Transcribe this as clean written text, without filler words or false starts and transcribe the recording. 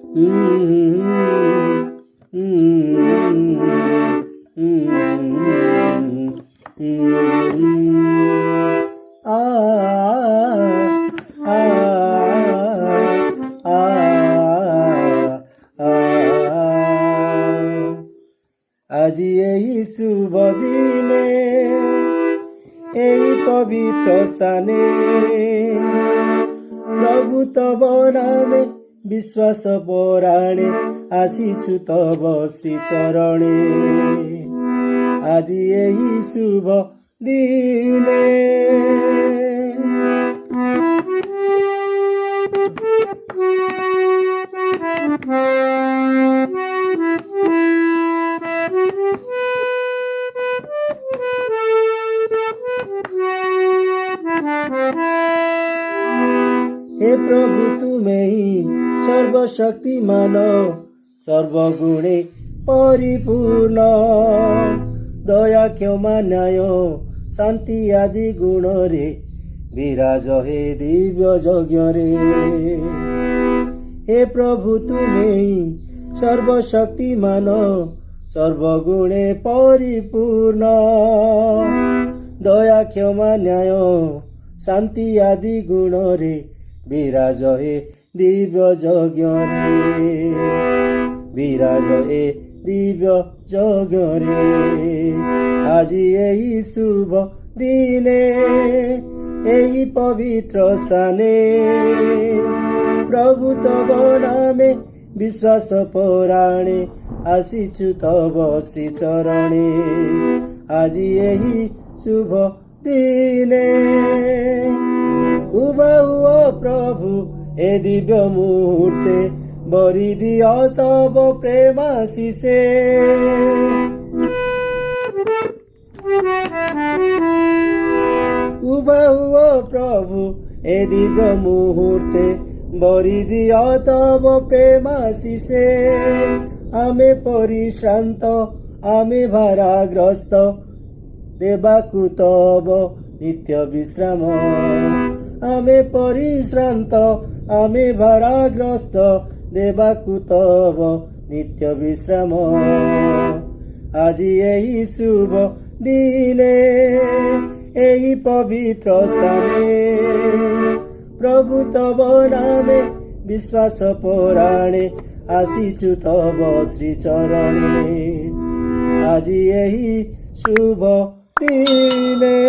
আজি এই শুভ দিনে এই পবিত্র স্থানে প্রভু তব নামে বিশ্বাস পরাণে আসিছু তব শ্রীচরণে। আজি এই শুভ দিনে हे प्रभु तुम्हें ही सर्वशक्तिमान सर्वगुणे परिपूर्ण दया क्षमा न्याय शांति आदि गुण रे विराज हे दिव्य यज्ञ रे। हे प्रभु तुम्हें ही सर्वशक्तिमान सर्वगुणे परिपूर्ण दया क्षमा न्याय शांति आदि गुण रे विराज हे दिव्य यज्ञ रे विराज हे दिव्य यज्ञ रे। আজি এই শুভ দিনে এই পবিত্র স্থানে প্রভু তব নামে বিশ্বাস পরাণে আসিছু তব শ্রীচরণে। আজি এই শুভ দিনে উবাহুও প্রভু এ দিব্য মুহূর্তে বরি দিয় তব প্রেমাশিসে। উবাহুও প্রভু এ দিব্য মুহূর্তে বরি দিয় তব প্রেমাশিসে। আমি পরিশ্রান্ত আমি ভারাগ্রস্ত দেবাকু তব নিত্য বিশ্রাম। আমি পরিশ্রান্ত আমি ভারাগ্রস্ত দেবাকু তব নিত্য বিশ্রাম। আজি এই শুভ দিনে এই পবিত্র স্থানে প্রভু তব নামে বিশ্বাস পরাণে আসিছু তব শ্রীচরণে। আজি এই শুভ দিনে